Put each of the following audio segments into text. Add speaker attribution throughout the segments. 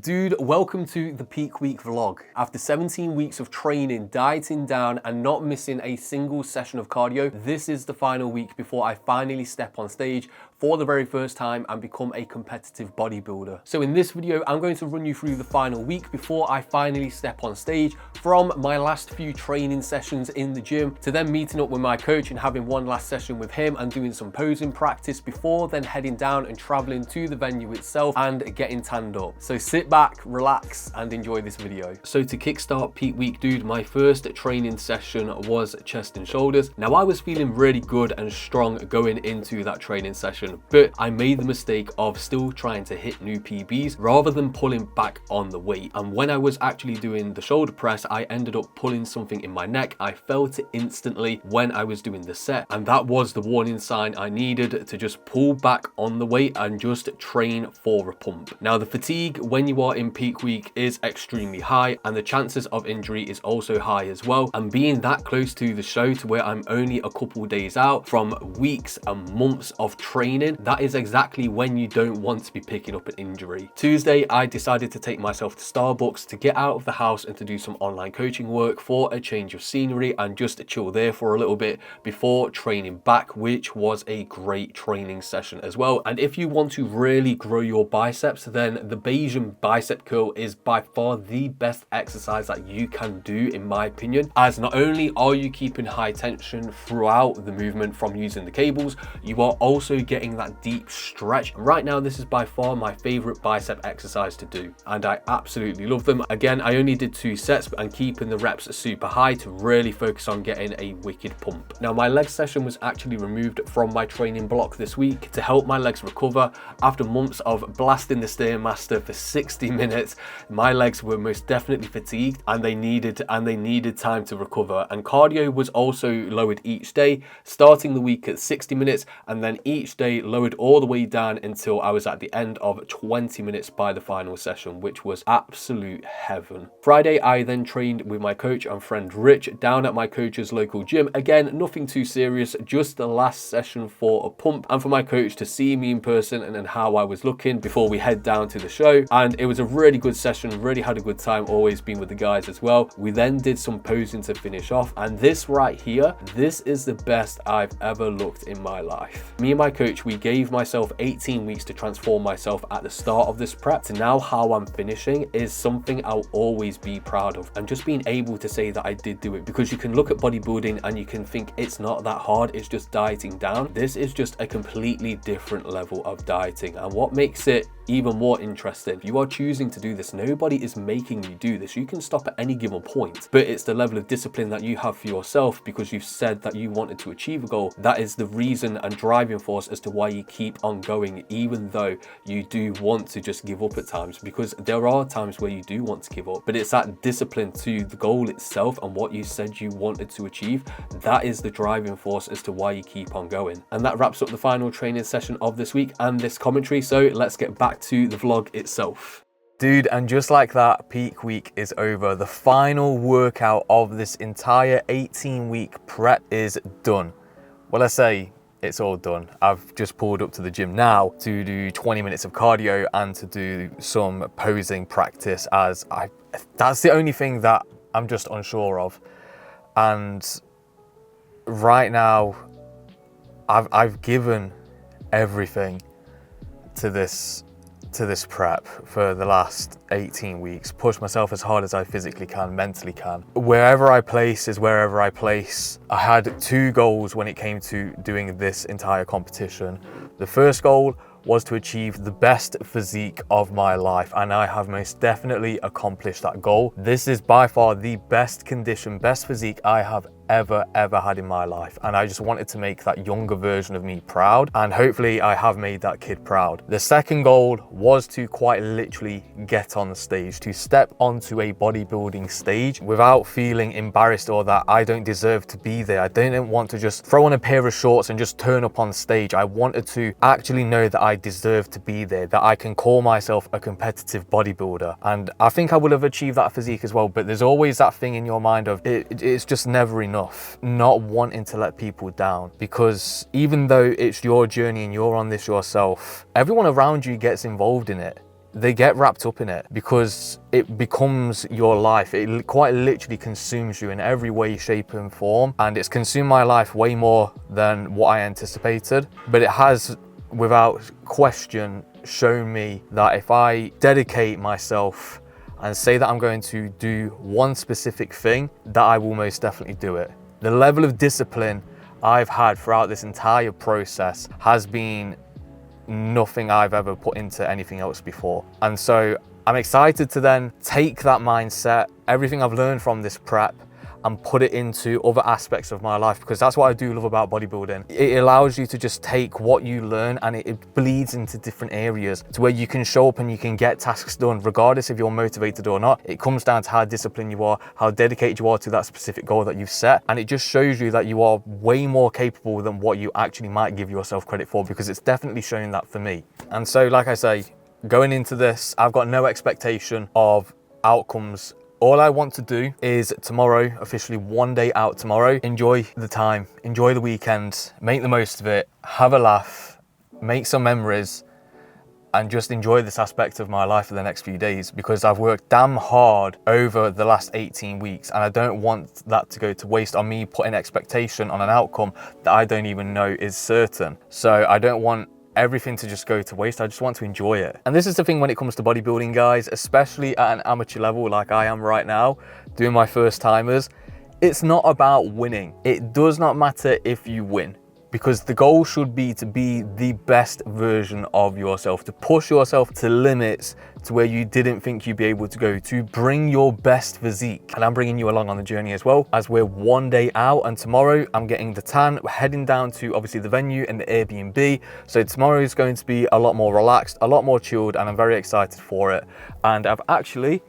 Speaker 1: Dude, welcome to the Peak Week vlog. After 17 weeks of training, dieting down, and not missing a single session of cardio, this is the final week before I finally step on stage for the very first time and become a competitive bodybuilder. So in this video, I'm going to run you through the final week before I finally step on stage, from my last few training sessions in the gym to then meeting up with my coach and having one last session with him and doing some posing practice before then heading down and traveling to the venue itself and getting tanned up. So sit back, relax, and enjoy this video. So to kickstart Peak Week, dude, my first training session was chest and shoulders. Now I was feeling really good and strong going into that training session, but I made the mistake of still trying to hit new PBs rather than pulling back on the weight. And when I was actually doing the shoulder press, I ended up pulling something in my neck. I felt it instantly when I was doing the set, and that was the warning sign I needed to just pull back on the weight and just train for a pump. Now the fatigue when you are in peak week is extremely high, and the chances of injury is also high as well. And being that close to the show, to where I'm only a couple days out from weeks and months of training, that is exactly when you don't want to be picking up an injury. Tuesday, I decided to take myself to Starbucks to get out of the house and to do some online coaching work for a change of scenery and just chill there for a little bit before training back, which was a great training session as well. And if you want to really grow your biceps, then the Bayesian bicep curl is by far the best exercise that you can do, in my opinion, as not only are you keeping high tension throughout the movement from using the cables, you are also getting that deep stretch. Right now, this is by far my favorite bicep exercise to do, and I absolutely love them. Again, I only did 2 sets and keeping the reps super high to really focus on getting a wicked pump. Now my leg session was actually removed from my training block this week to help my legs recover. After months of blasting the Stairmaster for 60 minutes, my legs were most definitely fatigued, and they needed time to recover. And cardio was also lowered each day, starting the week at 60 minutes and then each day lowered all the way down until I was at the end of 20 minutes by the final session, which was absolute heaven. Friday, I then trained with my coach and friend Rich down at my coach's local gym. Again, nothing too serious, just the last session for a pump and for my coach to see me in person and then how I was looking before we head down to the show. And it was a really good session, really had a good time, always been with the guys as well. We then did some posing to finish off, and this right here, this is the best I've ever looked in my life. Me and my coach, we gave myself 18 weeks to transform myself at the start of this prep to now how I'm finishing is something I'll always be proud of. And just being able to say that I did do it, because you can look at bodybuilding and you can think it's not that hard, it's just dieting down. This is just a completely different level of dieting, and what makes it even more interesting, you are choosing to do this. Nobody is making you do this. You can stop at any given point, but it's the level of discipline that you have for yourself because you've said that you wanted to achieve a goal. That is the reason and driving force as to why you keep on going, even though you do want to just give up at times, because there are times where you do want to give up, but it's that discipline to the goal itself and what you said you wanted to achieve. That is the driving force as to why you keep on going. And that wraps up the final training session of this week and this commentary. So let's get back to the vlog itself. Dude, and just like that, peak week is over. The final workout of this entire 18-week prep is done. Well, I say it's all done. I've just pulled up to the gym now to do 20 minutes of cardio and to do some posing practice, as that's the only thing that I'm just unsure of. And right now, I've given everything to this prep for the last 18 weeks, pushed myself as hard as I physically can, mentally can. Wherever I place is wherever I place. I had 2 goals when it came to doing this entire competition. The first goal was to achieve the best physique of my life, and I have most definitely accomplished that goal. This is by far the best condition, best physique I have ever had in my life, and I just wanted to make that younger version of me proud, and hopefully I have made that kid proud. The second goal was to quite literally get on the stage, to step onto a bodybuilding stage without feeling embarrassed or that I don't deserve to be there. I didn't want to just throw on a pair of shorts and just turn up on stage. I wanted to actually know that I deserve to be there, that I can call myself a competitive bodybuilder, and I think I would have achieved that physique as well. But there's always that thing in your mind of it's just never enough. Not wanting to let people down, because even though it's your journey and you're on this yourself, everyone around you gets involved in it.
Speaker 2: they get wrapped up in it because it becomes your life. It quite literally consumes you in every way, shape and form. And it's consumed my life way more than what I anticipated. But it has, without question, shown me that if I dedicate myself and say that I'm going to do one specific thing, that I will most definitely do it. The level of discipline I've had throughout this entire process has been nothing I've ever put into anything else before. And so I'm excited to then take that mindset, everything I've learned from this prep, and put it into other aspects of my life, because that's what I do love about bodybuilding. It allows you to just take what you learn and it bleeds into different areas to where you can show up and you can get tasks done regardless if you're motivated or not. It comes down to how disciplined you are, how dedicated you are to that specific goal that you've set, and it just shows you that you are way more capable than what you actually might give yourself credit for, because it's definitely showing that for me. And so, like I say, going into this, I've got no expectation of outcomes. All I want to do is tomorrow, officially 1 day out tomorrow, enjoy the time, enjoy the weekend, make the most of it, have a laugh, make some memories, and just enjoy this aspect of my life for the next few days, because I've worked damn hard over the last 18 weeks and I don't want that to go to waste on me putting expectation on an outcome that I don't even know is certain. So I don't want everything to just go to waste. I just want to enjoy it. And this is the thing when it comes to bodybuilding, guys, especially at an amateur level like I am right now, doing my first timers. It's not about winning. It does not matter if you win, because the goal should be to be the best version of yourself, to push yourself to limits to where you didn't think you'd be able to go, to bring your best physique. And I'm bringing you along on the journey as well, as we're 1 day out, and tomorrow I'm getting the tan. We're heading down to obviously the venue and the Airbnb. So tomorrow is going to be a lot more relaxed, a lot more chilled, and I'm very excited for it. And I've actually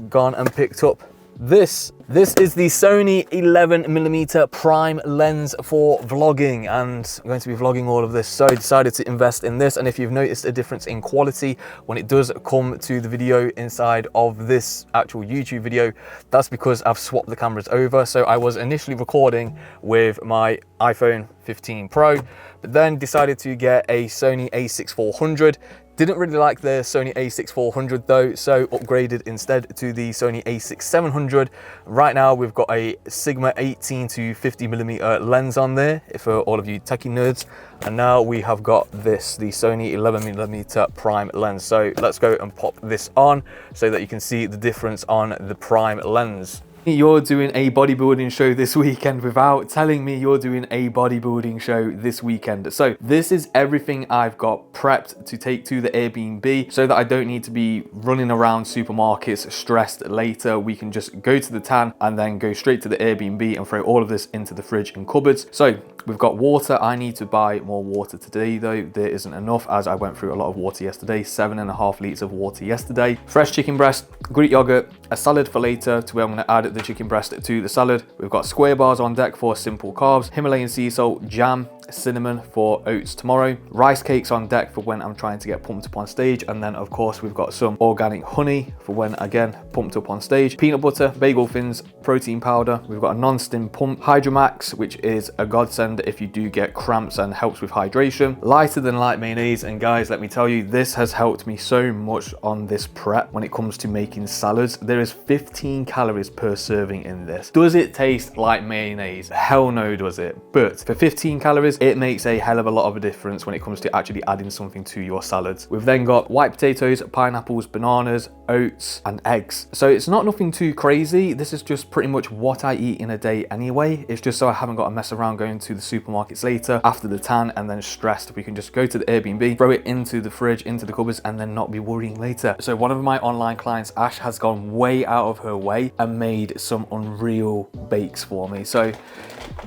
Speaker 2: gone and picked up this is the Sony 11mm prime lens for vlogging, and I'm going to be vlogging all of this, so I decided to invest in this. And if you've noticed a difference in quality when it does come to the video inside of this actual YouTube video, that's because I've swapped the cameras over. So I was initially recording with my iPhone 15 Pro, but then decided to get a Sony a6400. Didn't really like the Sony a6400 though, so upgraded instead to the Sony a6700. Right now we've got a Sigma 18 to 50mm lens on there for all of you techie nerds. And now we have got this, the Sony 11mm prime lens. So let's go and pop this on so that you can see the difference on the prime lens. You're doing a bodybuilding show this weekend without telling me you're doing a bodybuilding show this weekend. So this is everything I've got prepped to take to the Airbnb so that I don't need to be running around supermarkets stressed later. We can just go to the tan and then go straight to the Airbnb and throw all of this into the fridge and cupboards. So we've got water. I need to buy more water today though. There isn't enough, as I went through a lot of water yesterday, 7.5 litres of water yesterday. Fresh chicken breast, Greek yogurt, a salad for later, to where I'm going to add the chicken breast to the salad. We've got square bars on deck for simple carbs, Himalayan sea salt, jam, cinnamon for oats tomorrow, rice cakes on deck for when I'm trying to get pumped up on stage, and then of course we've got some organic honey for when, again, pumped up on stage, peanut butter, bagel thins, protein powder. We've got a non-stim pump, Hydromax, which is a godsend if you do get cramps and helps with hydration, lighter than light mayonnaise. And guys, let me tell you, this has helped me so much on this prep when it comes to making salads. There is 15 calories per serving in this. Does it taste like mayonnaise? Hell no does it. But for 15 calories, it makes a hell of a lot of a difference when it comes to actually adding something to your salads. We've then got white potatoes, pineapples, bananas, oats, and eggs. So it's not nothing too crazy. This is just pretty much what I eat in a day anyway. It's just so I haven't got to mess around going to the supermarkets later after the tan and then stressed. We can just go to the Airbnb, throw it into the fridge, into the cupboards, and then not be worrying later. So one of my online clients, Ash, has gone way out of her way and made some unreal bakes for me. So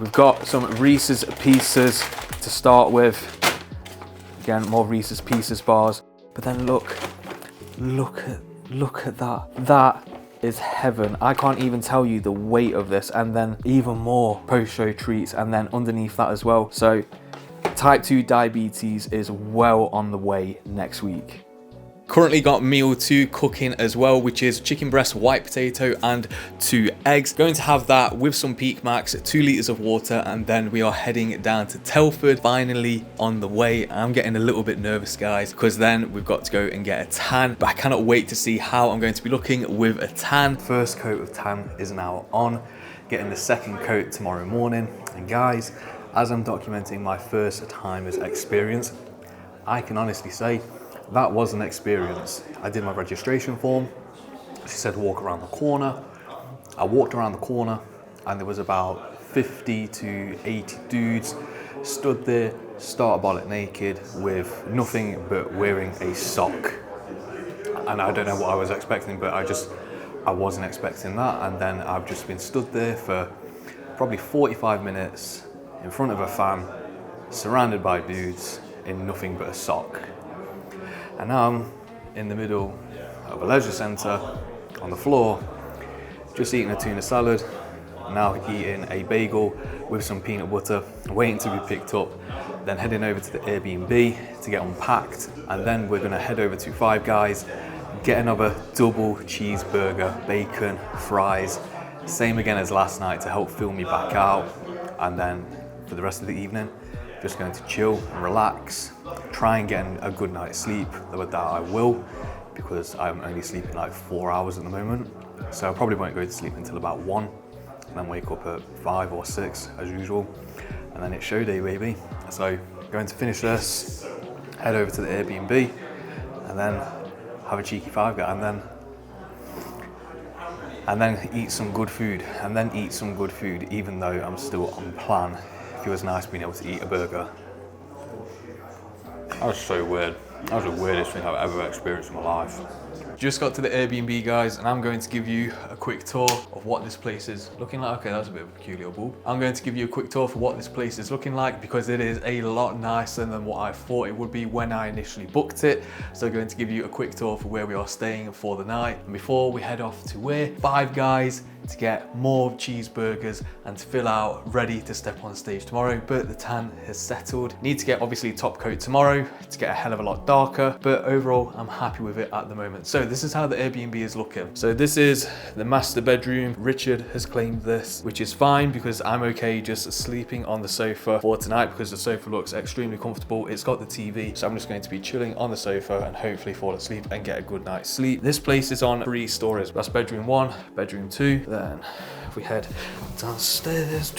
Speaker 2: we've got some Reese's Pieces to start with. Again, more Reese's Pieces bars. But then look at that. That is heaven. I can't even tell you the weight of this. And then even more post-show treats, and then underneath that as well. So type 2 diabetes is well on the way next week. Currently got meal 2 cooking as well, which is chicken breast, white potato and 2 eggs. Going to have that with some Peak Max, 2 litres of water, and then we are heading down to Telford, finally on the way. I'm getting a little bit nervous, guys, because then we've got to go and get a tan, but I cannot wait to see how I'm going to be looking with a tan. First coat of tan is now on, getting the second coat tomorrow morning. And guys, as I'm documenting my first timer's experience, I can honestly say that was an experience. I did my registration form. She said walk around the corner. I walked around the corner and there was about 50 to 80 dudes stood there, starter bollock naked, with nothing but wearing a sock. And I don't know what I was expecting, but I wasn't expecting that. And then I've just been stood there for probably 45 minutes in front of a fan, surrounded by dudes in nothing but a sock. And now I'm in the middle of a leisure centre on the floor, just eating a tuna salad, now eating a bagel with some peanut butter, waiting to be picked up, then heading over to the Airbnb to get unpacked, and then we're going to head over to Five Guys, get another double cheeseburger, bacon, fries, same again as last night to help fill me back out, and then for the rest of the evening, just going to chill and relax, try and get a good night's sleep, though that I will, because I'm only sleeping like 4 hours at the moment. So I probably won't go to sleep until about 1, and then wake up at 5 or 6 as usual. And then it's show day, baby. So going to finish this, head over to the Airbnb, and then have a cheeky Five Guy, and then eat some good food, even though I'm still on plan. It feels nice being able to eat a burger. That was so weird. That was the weirdest thing I've ever experienced in my life. Just got to the Airbnb, guys, and I'm going to give you a quick tour of what this place is looking like. Okay, that was a bit of a peculiar bulb. I'm going to give you a quick tour for what this place is looking like, because it is a lot nicer than what I thought it would be when I initially booked it. So I'm going to give you a quick tour for where we are staying for the night. And before we head off to where? Five Guys, to get more cheeseburgers and to fill out, ready to step on stage tomorrow. But the tan has settled. Need to get obviously top coat tomorrow to get a hell of a lot darker, but overall I'm happy with it at the moment. So this is how the Airbnb is looking. So this is the master bedroom. Richard has claimed this, which is fine because I'm okay just sleeping on the sofa for tonight, because the sofa looks extremely comfortable. It's got the TV, so I'm just going to be chilling on the sofa and hopefully fall asleep and get a good night's sleep. This place is on 3 stories. That's bedroom 1, bedroom 2. Then if we head downstairs,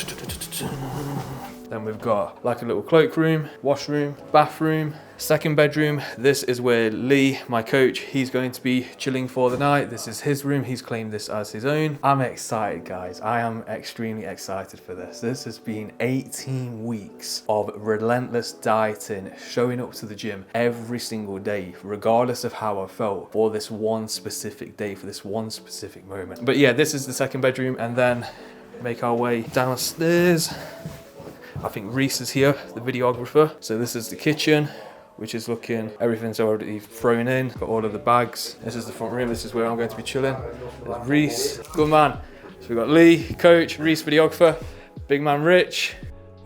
Speaker 2: then we've got like a little cloakroom, washroom, bathroom. Second bedroom, this is where Lee, my coach, he's going to be chilling for the night. This is his room. He's claimed this as his own. I'm excited, guys. I am extremely excited for this. This has been 18 weeks of relentless dieting, showing up to the gym every single day, regardless of how I felt, for this one specific day, for this one specific moment. But yeah, this is the second bedroom, and then make our way downstairs. I think Reese is here, the videographer. So this is the kitchen, which is looking, everything's already thrown in, got all of the bags. This is the front room, this is where I'm going to be chilling. There's Reese, good man. So we've got Lee, coach, Reese, videographer, big man Rich.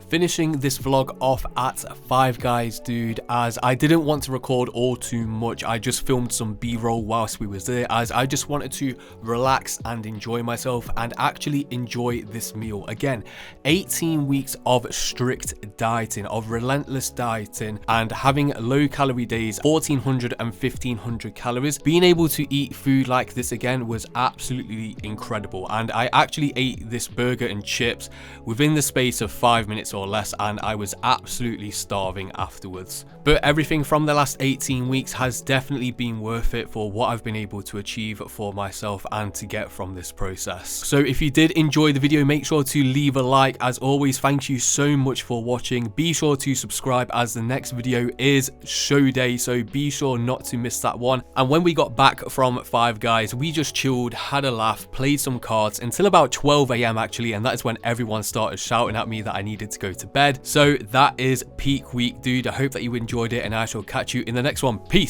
Speaker 1: Finishing this vlog off at Five Guys, dude, as I didn't want to record all too much. I just filmed some B-roll whilst we was there, as I just wanted to relax and enjoy myself and actually enjoy this meal. Again, 18 weeks of strict dieting, of relentless dieting, and having low calorie days, 1400 and 1500 calories. Being able to eat food like this again was absolutely incredible, and I actually ate this burger and chips within the space of 5 minutes or less, and I was absolutely starving afterwards. But everything from the last 18 weeks has definitely been worth it for what I've been able to achieve for myself and to get from this process. So if you did enjoy the video, make sure to leave a like. As always, thank you so much for watching. Be sure to subscribe, as the next video is show day, so be sure not to miss that one. And when we got back from Five Guys, we just chilled, had a laugh, played some cards until about 12 AM actually, and that is when everyone started shouting at me that I needed to go to bed. So that is peak week, dude. I hope that you enjoyed it, and I shall catch you in the next one. Peace.